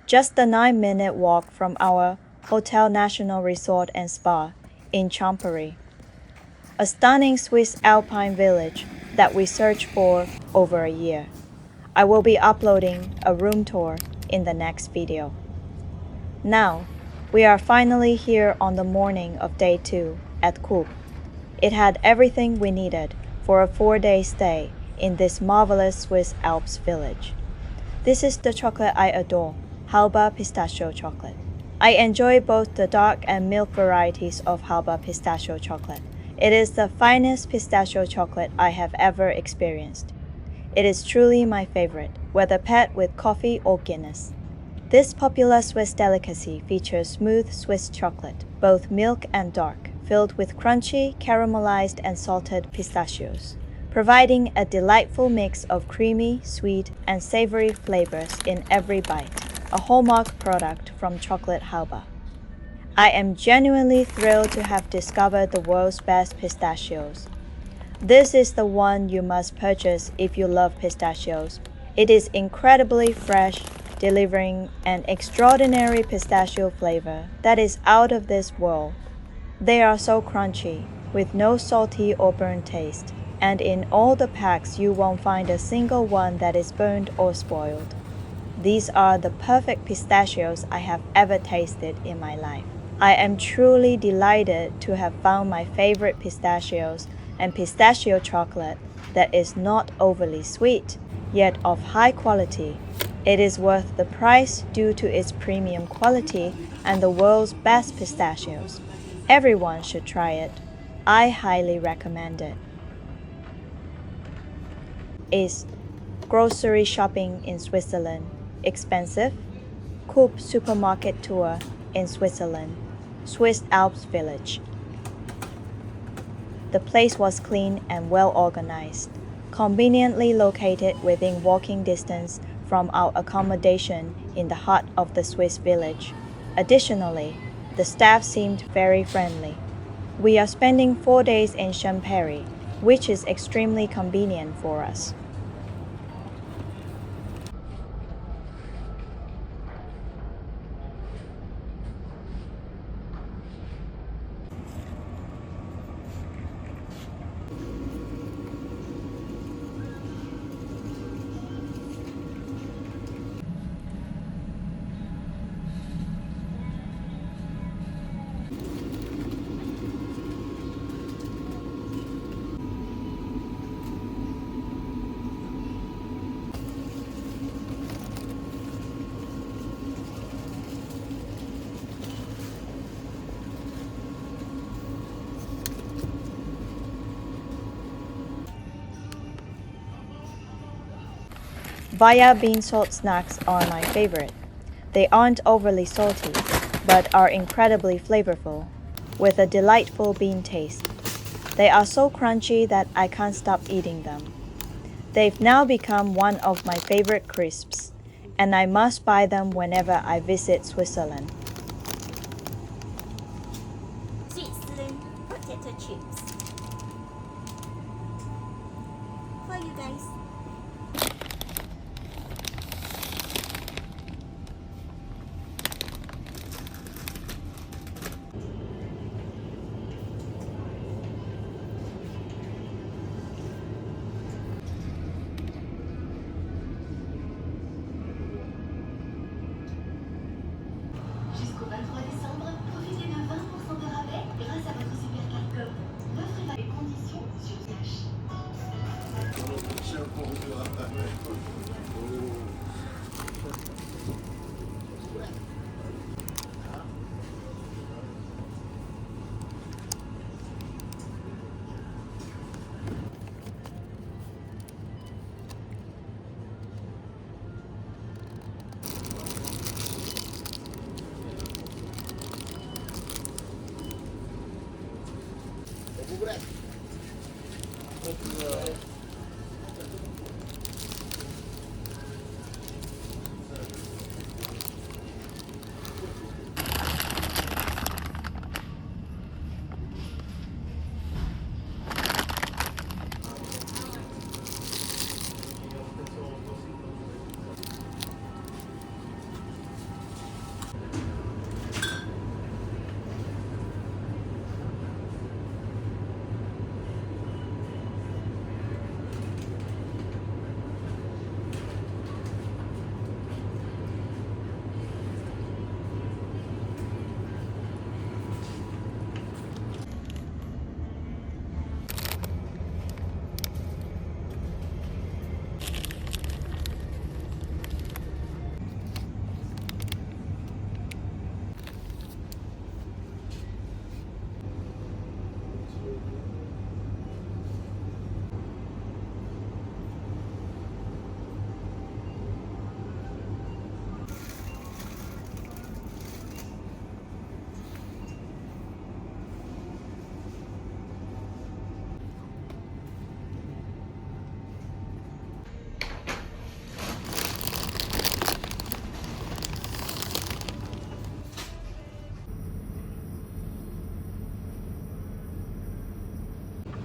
just a 9-minute walk from our Hotel National Resort and Spa in Champery, a stunning Swiss Alpine village that we searched for over a year. I will be uploading a room tour in the next video. Now, we are finally here on the morning of day 2 at Coop. It had everything we needed for a 4-day stay in this marvelous Swiss Alps village. This is the chocolate I adore, Halba pistachio chocolate. I enjoy both the dark and milk varieties of Halba pistachio chocolate. It is the finest pistachio chocolate I have ever experienced. It is truly my favorite, whether paired with coffee or Guinness. This popular Swiss delicacy features smooth Swiss chocolate, both milk and dark, filled with crunchy, caramelized and salted pistachios, providing a delightful mix of creamy, sweet, and savory flavors in every bite, a hallmark product from Chocolate Halba. I am genuinely thrilled to have discovered the world's best pistachios. This is the one you must purchase if you love pistachios. It is incredibly fresh, delivering an extraordinary pistachio flavor that is out of this world. They are so crunchy, with no salty or burnt taste, and in all the packs you won't find a single one that is burned or spoiled. These are the perfect pistachios I have ever tasted in my life. I am truly delighted to have found my favorite pistachios and pistachio chocolate that is not overly sweet, yet of high quality. It is worth the price due to its premium quality and the world's best pistachios. Everyone should try it. I highly recommend it. Is grocery shopping in Switzerland expensive? Coop supermarket tour in Switzerland, Swiss Alps village. The place was clean and well organized, conveniently located within walking distance from our accommodation in the heart of the Swiss village. Additionally, the staff seemed very friendly. We are spending 4 days in Champéry, which is extremely convenient for us. Via bean salt snacks are my favorite. They aren't overly salty, but are incredibly flavorful, with a delightful bean taste. They are so crunchy that I can't stop eating them. They've now become one of my favorite crisps, and I must buy them whenever I visit Switzerland. Switzerland potato chips. For you guys. Jusqu'au 23 décembre, profitez de 20% de rabais grâce à votre supercarte Coop. L'offre les conditions sur Cash.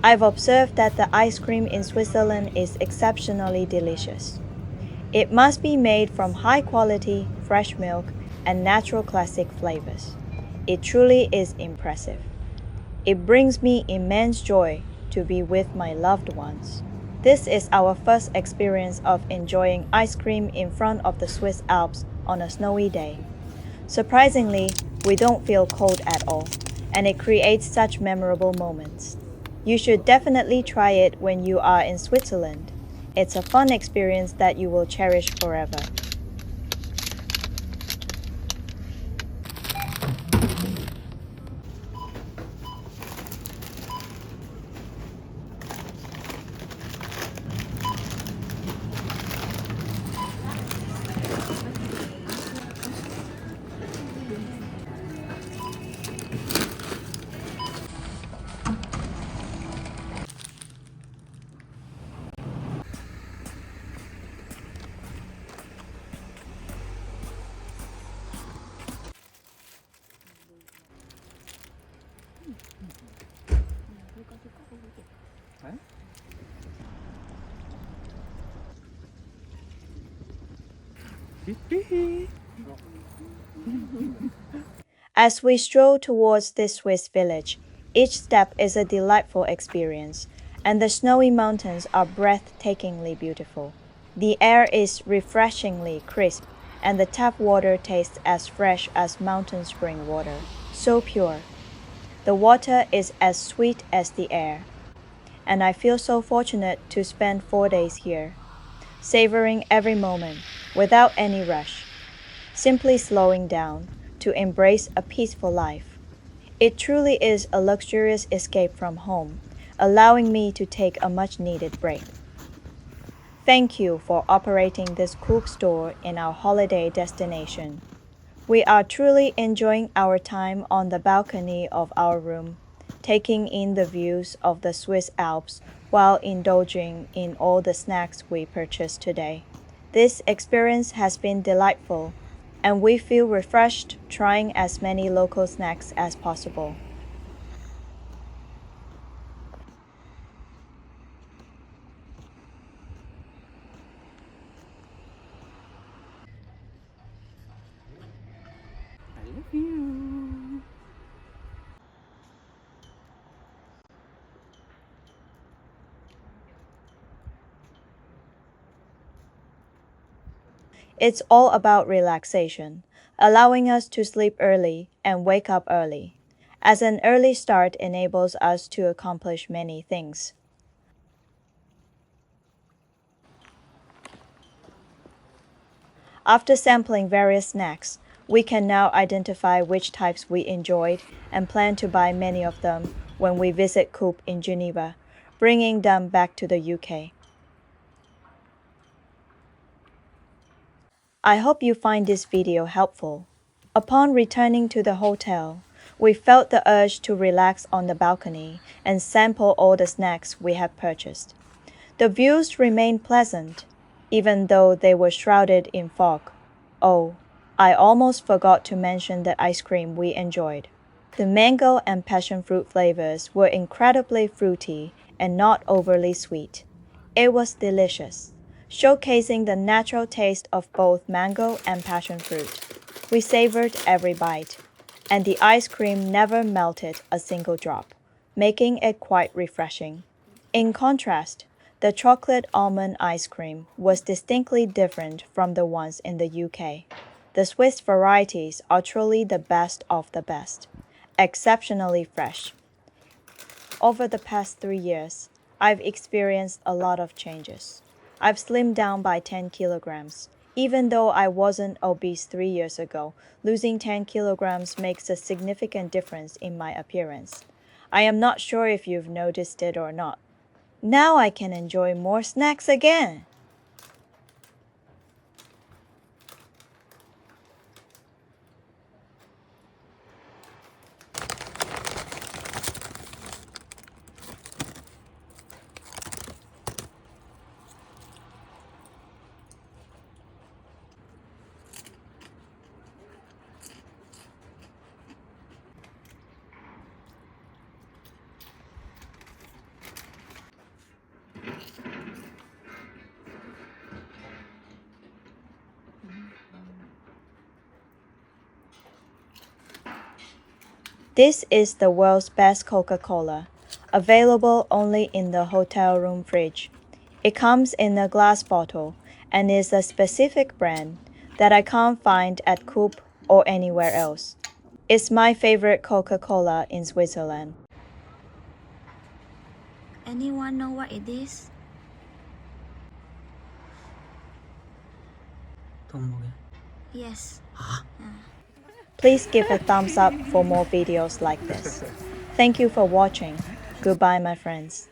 I've observed that the ice cream in Switzerland is exceptionally delicious. It must be made from high quality, fresh milk and natural classic flavors. It truly is impressive. It brings me immense joy to be with my loved ones. This is our first experience of enjoying ice cream in front of the Swiss Alps on a snowy day. Surprisingly, we don't feel cold at all, and it creates such memorable moments. You should definitely try it when you are in Switzerland. It's a fun experience that you will cherish forever. As we stroll towards this Swiss village, each step is a delightful experience, and the snowy mountains are breathtakingly beautiful. The air is refreshingly crisp, and the tap water tastes as fresh as mountain spring water, so pure. The water is as sweet as the air, and I feel so fortunate to spend 4 days here, savoring every moment without any rush, simply slowing down to embrace a peaceful life. It truly is a luxurious escape from home, allowing me to take a much needed break. Thank you for operating this Coop store in our holiday destination. We are truly enjoying our time on the balcony of our room, taking in the views of the Swiss Alps while indulging in all the snacks we purchased today. This experience has been delightful, and we feel refreshed trying as many local snacks as possible. I love you. It's all about relaxation, allowing us to sleep early and wake up early, as an early start enables us to accomplish many things. After sampling various snacks, we can now identify which types we enjoyed and plan to buy many of them when we visit Coop in Geneva, bringing them back to the UK. I hope you find this video helpful. Upon returning to the hotel, we felt the urge to relax on the balcony and sample all the snacks we had purchased. The views remained pleasant, even though they were shrouded in fog. Oh, I almost forgot to mention the ice cream we enjoyed. The mango and passion fruit flavors were incredibly fruity and not overly sweet. It was delicious, showcasing the natural taste of both mango and passion fruit. We savored every bite, and the ice cream never melted a single drop, making it quite refreshing. In contrast, the chocolate almond ice cream was distinctly different from the ones in the UK. The Swiss varieties are truly the best of the best, exceptionally fresh. Over the past 3 years, I've experienced a lot of changes. I've slimmed down by 10 kilograms. Even though I wasn't obese 3 years ago, losing 10 kilograms makes a significant difference in my appearance. I am not sure if you've noticed it or not. Now I can enjoy more snacks again. This is the world's best Coca-Cola, available only in the hotel room fridge. It comes in a glass bottle and is a specific brand that I can't find at Coop or anywhere else. It's my favorite Coca-Cola in Switzerland. Anyone know what it is? 동물이야. Yes. Please give a thumbs up for more videos like this. Thank you for watching. Goodbye, my friends.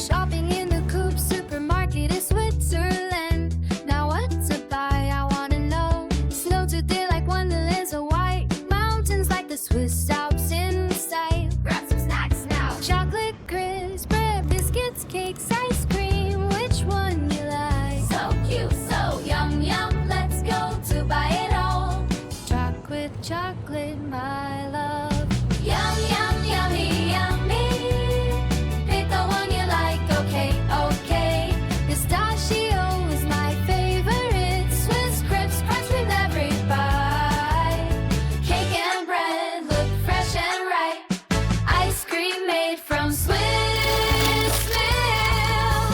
Shopping in the Coop supermarket in Switzerland. Now what to buy? I wanna know. Snow today like wonderlands of white mountains like the Swiss Alps in sight. Grab some snacks now. Chocolate crisp, bread, biscuits, cakes, ice cream. Which one you like? So cute, so yum yum. Let's go to buy it all. Chocolate, chocolate, my love. Yum yum yummy yummy. Pick the one you like, okay, okay. Pistachio is my favorite. Swiss crisps crunch with every bite. Cake and bread look fresh and right. Ice cream made from Swiss milk.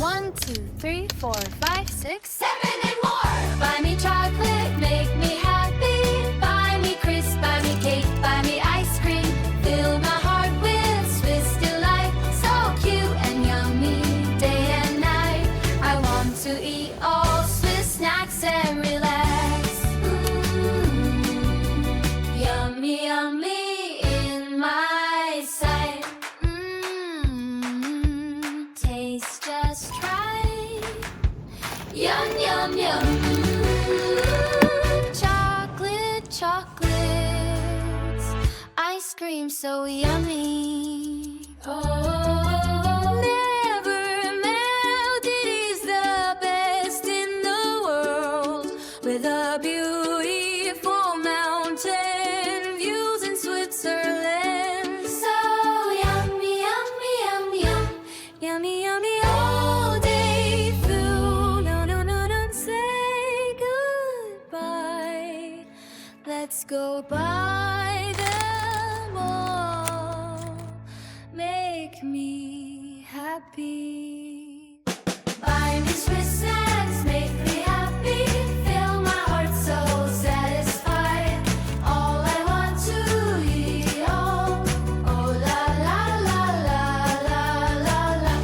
1, 2, 3, 4, 5, 6, 7 and more. Buy me chocolate, make me happy. Buy me crisp, buy me cake, buy me ice cream. Fill my heart with Swiss delight. So cute and yummy, day and night. I want to eat all Swiss snacks and relax. Yummy, yummy in my sight. Taste just right. Yum, yum, yum. Chocolate, chocolates. Ice cream so yummy. Oh, never melt. It is the best in the world. With a beautiful mountain views in Switzerland. So yummy, yummy, yum, yum. Yummy, yummy all day food. No, no, no, don't say goodbye. Let's go buy them all. Make me happy. Buy me Swiss snacks, make me happy. Fill my heart so satisfied. All I want to eat all. Oh la la la la la la la.